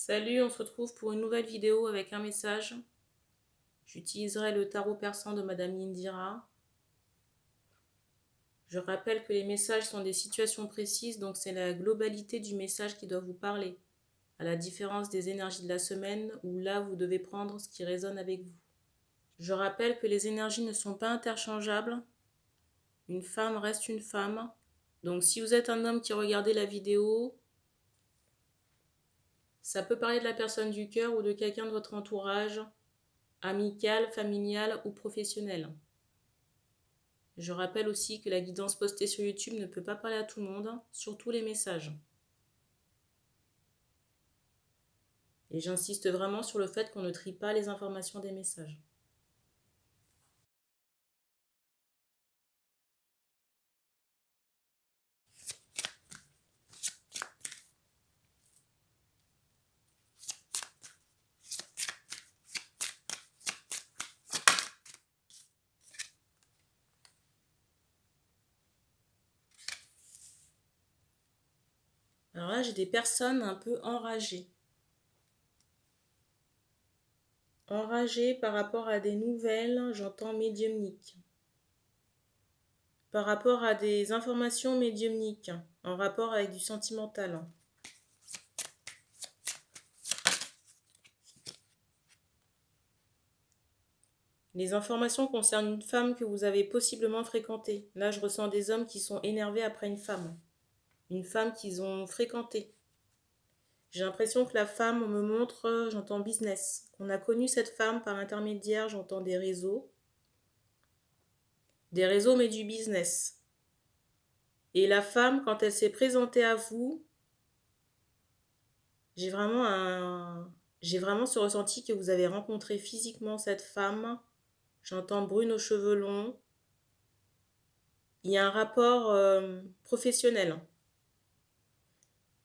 Salut, on se retrouve pour une nouvelle vidéo avec un message. J'utiliserai le tarot persan de Madame Indira. Je rappelle que les messages sont des situations précises, donc c'est la globalité du message qui doit vous parler, à la différence des énergies de la semaine où là vous devez prendre ce qui résonne avec vous. Je rappelle que les énergies ne sont pas interchangeables. Une femme reste une femme. Donc si vous êtes un homme qui regardez la vidéo, ça peut parler de la personne du cœur ou de quelqu'un de votre entourage, amical, familial ou professionnel. Je rappelle aussi que la guidance postée sur YouTube ne peut pas parler à tout le monde, surtout les messages. Et j'insiste vraiment sur le fait qu'on ne trie pas les informations des messages. Alors là, j'ai des personnes un peu enragées. Enragées par rapport à des nouvelles, j'entends médiumniques. Par rapport à des informations médiumniques, en rapport avec du sentimental. Les informations concernent une femme que vous avez possiblement fréquentée. Là, je ressens des hommes qui sont énervés après une femme qu'ils ont fréquentée. J'ai l'impression que la femme, on me montre, j'entends business. On a connu cette femme par l'intermédiaire, j'entends des réseaux. Des réseaux, mais du business. Et la femme, quand elle s'est présentée à vous, j'ai vraiment ce ressenti que vous avez rencontré physiquement cette femme. J'entends brune aux cheveux longs. Il y a un rapport professionnel.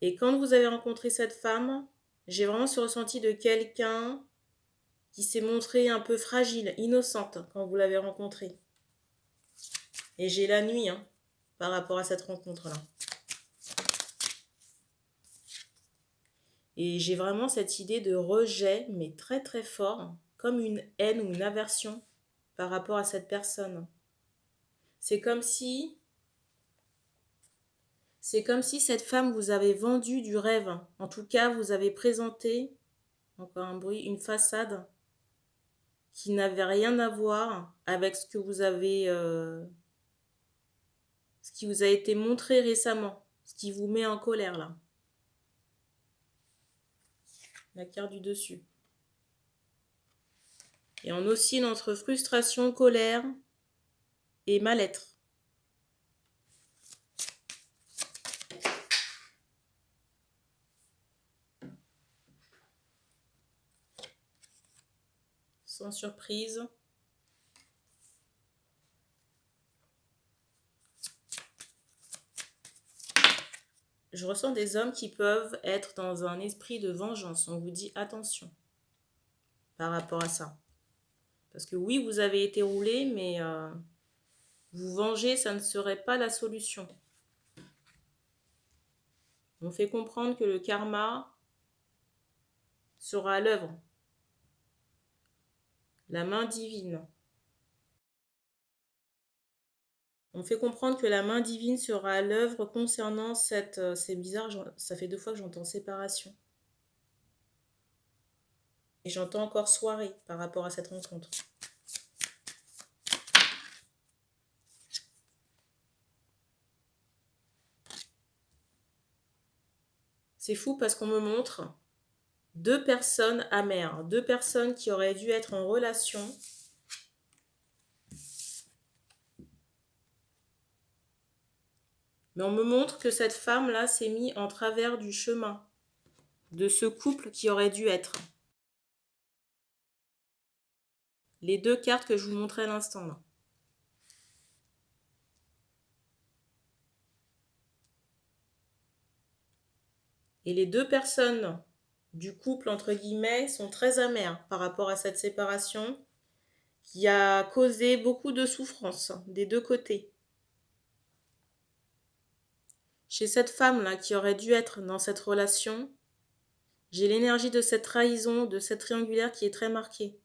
Et quand vous avez rencontré cette femme, j'ai vraiment ce ressenti de quelqu'un qui s'est montrée un peu fragile, innocente quand vous l'avez rencontrée. Et j'ai la nuit par rapport à cette rencontre-là. Et j'ai vraiment cette idée de rejet, mais très très fort, comme une haine ou une aversion par rapport à cette personne. C'est comme si cette femme vous avait vendu du rêve. En tout cas, vous avez présenté, encore un bruit, une façade qui n'avait rien à voir avec ce qui vous a été montré récemment, ce qui vous met en colère là. La carte du dessus. Et on oscille entre frustration, colère et mal-être. Sans surprise. Je ressens des hommes qui peuvent être dans un esprit de vengeance. On vous dit attention par rapport à ça. Parce que oui, vous avez été roulé, mais vous venger, ça ne serait pas la solution. On fait comprendre que le karma sera à l'œuvre. La main divine. On fait comprendre que la main divine sera à l'œuvre concernant cette... c'est bizarre, ça fait 2 fois que j'entends séparation. Et j'entends encore soirée par rapport à cette rencontre. C'est fou parce qu'on me montre 2 personnes amères, 2 personnes qui auraient dû être en relation. Mais on me montre que cette femme-là s'est mise en travers du chemin de ce couple qui aurait dû être. Les 2 cartes que je vous montrais à l'instant là. Et les 2 personnes du couple, entre guillemets, sont très amères par rapport à cette séparation qui a causé beaucoup de souffrance des 2 côtés. Chez cette femme-là qui aurait dû être dans cette relation, J'ai l'énergie de cette trahison, de cette triangulaire qui est très marquée.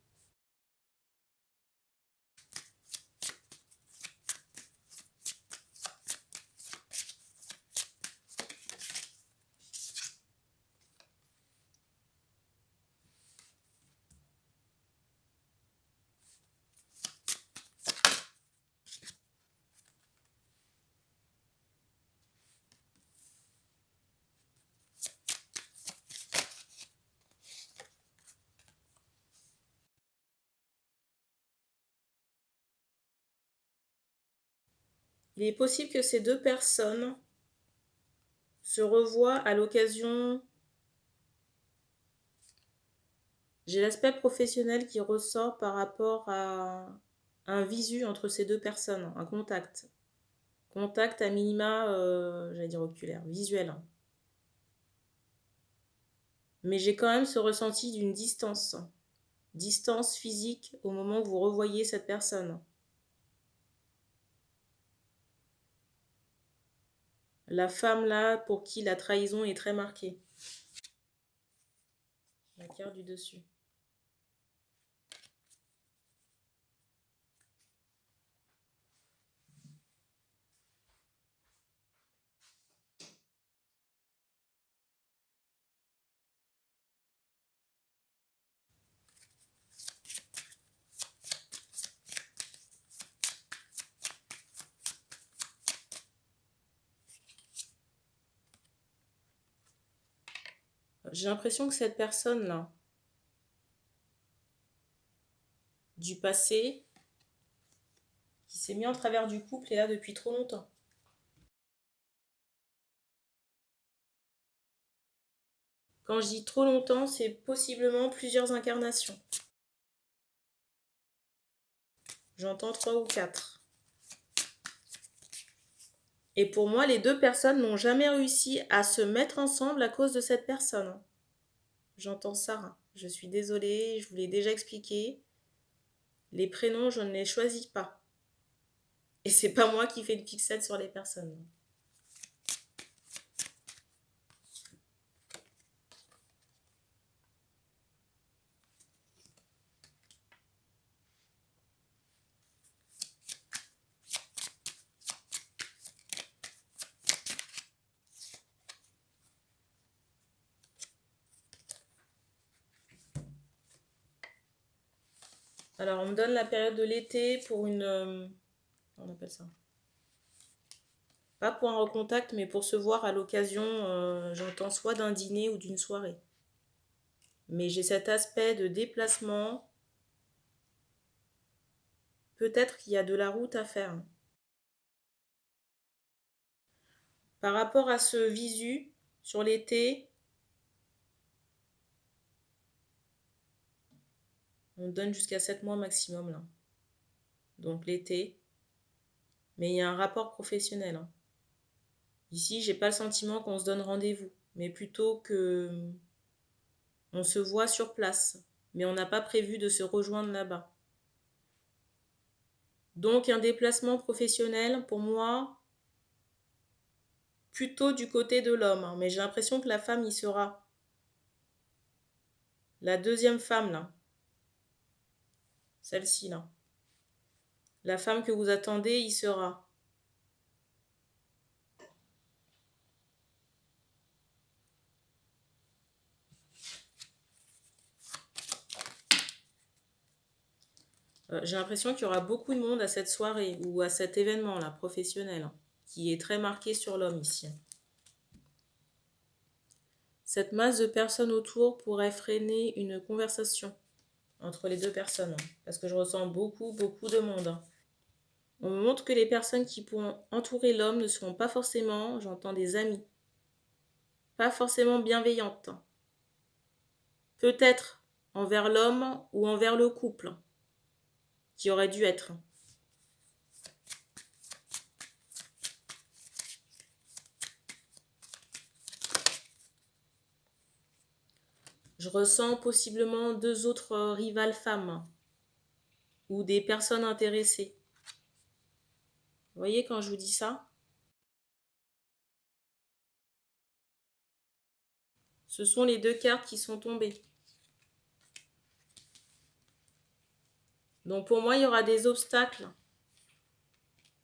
Il est possible que ces deux personnes se revoient à l'occasion. J'ai l'aspect professionnel qui ressort par rapport à un visu entre ces deux personnes, un contact. Contact à minima, j'allais dire oculaire, visuel. Mais j'ai quand même ce ressenti d'une distance. Distance physique au moment où vous revoyez cette personne. La femme là, pour qui la trahison est très marquée. La carte du dessus. J'ai l'impression que cette personne-là, du passé, qui s'est mis en travers du couple, est là depuis trop longtemps. Quand je dis trop longtemps, c'est possiblement plusieurs incarnations. J'entends 3 ou 4. Et pour moi, les deux personnes n'ont jamais réussi à se mettre ensemble à cause de cette personne. J'entends Sarah. Je suis désolée, je vous l'ai déjà expliqué. Les prénoms, je ne les choisis pas. Et c'est pas moi qui fais le pixel sur les personnes. Alors, on me donne la période de l'été pour une... on appelle ça. Pas pour un recontact, mais pour se voir à l'occasion, j'entends soit d'un dîner ou d'une soirée. Mais j'ai cet aspect de déplacement. Peut-être qu'il y a de la route à faire. Par rapport à ce visu sur l'été, on donne jusqu'à 7 mois maximum là. Donc l'été. Mais il y a un rapport professionnel. Ici, j'ai pas le sentiment qu'on se donne rendez-vous, mais plutôt que on se voit sur place. Mais on n'a pas prévu de se rejoindre là-bas. Donc un déplacement professionnel, pour moi, plutôt du côté de l'homme. Mais j'ai l'impression que la femme y sera. La deuxième femme, là. Celle-ci, là. La femme que vous attendez y sera. J'ai l'impression qu'il y aura beaucoup de monde à cette soirée ou à cet événement-là, professionnel, qui est très marqué sur l'homme ici. Cette masse de personnes autour pourrait freiner une conversation entre les deux personnes, parce que je ressens beaucoup de monde. On me montre que les personnes qui pourront entourer l'homme ne seront pas forcément, j'entends des amis, pas forcément bienveillantes. Peut-être envers l'homme ou envers le couple, qui aurait dû être. Je ressens possiblement 2 autres rivales femmes ou des personnes intéressées. Vous voyez quand je vous dis ça? Ce sont les 2 cartes qui sont tombées. Donc pour moi, il y aura des obstacles.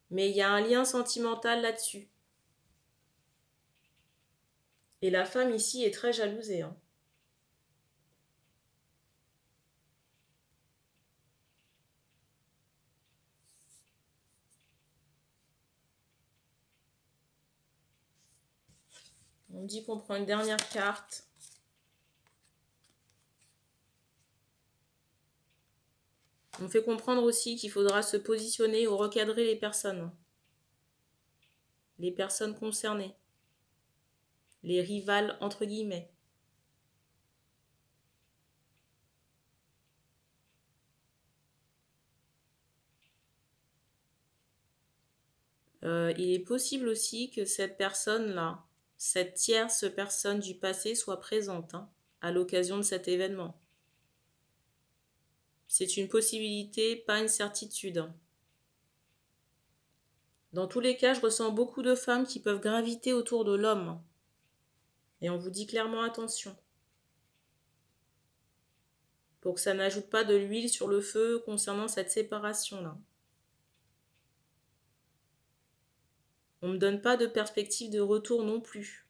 Mais il y a un lien sentimental là-dessus. Et la femme ici est très jalousée. Hein. On me dit qu'on prend une dernière carte. On me fait comprendre aussi qu'il faudra se positionner ou recadrer les personnes concernées, les rivales entre guillemets. Il est possible aussi que cette personne-là, cette tierce personne du passé soit présente à l'occasion de cet événement. C'est une possibilité, pas une certitude. Dans tous les cas, je ressens beaucoup de femmes qui peuvent graviter autour de l'homme. Et on vous dit clairement attention. Pour que ça n'ajoute pas de l'huile sur le feu concernant cette séparation-là. On ne me donne pas de perspective de retour non plus.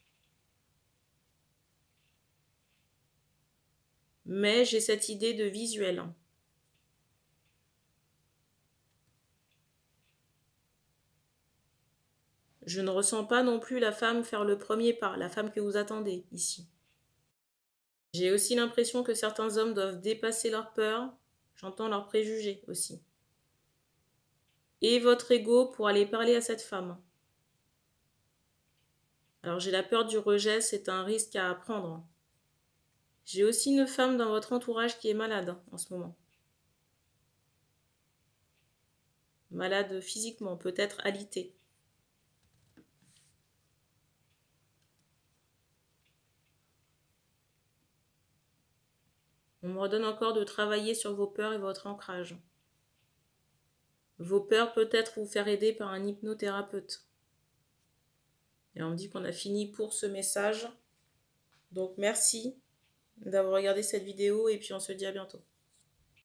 Mais j'ai cette idée de visuel. Je ne ressens pas non plus la femme faire le premier pas, la femme que vous attendez ici. J'ai aussi l'impression que certains hommes doivent dépasser leur peur, j'entends leurs préjugés aussi. Et votre ego pour aller parler à cette femme. Alors j'ai la peur du rejet, c'est un risque à prendre. J'ai aussi une femme dans votre entourage qui est malade en ce moment. Malade physiquement, peut-être alitée. On me redonne encore de travailler sur vos peurs et votre ancrage. Vos peurs peut-être vous faire aider par un hypnothérapeute. Et on me dit qu'on a fini pour ce message. Donc merci d'avoir regardé cette vidéo et puis on se dit à bientôt.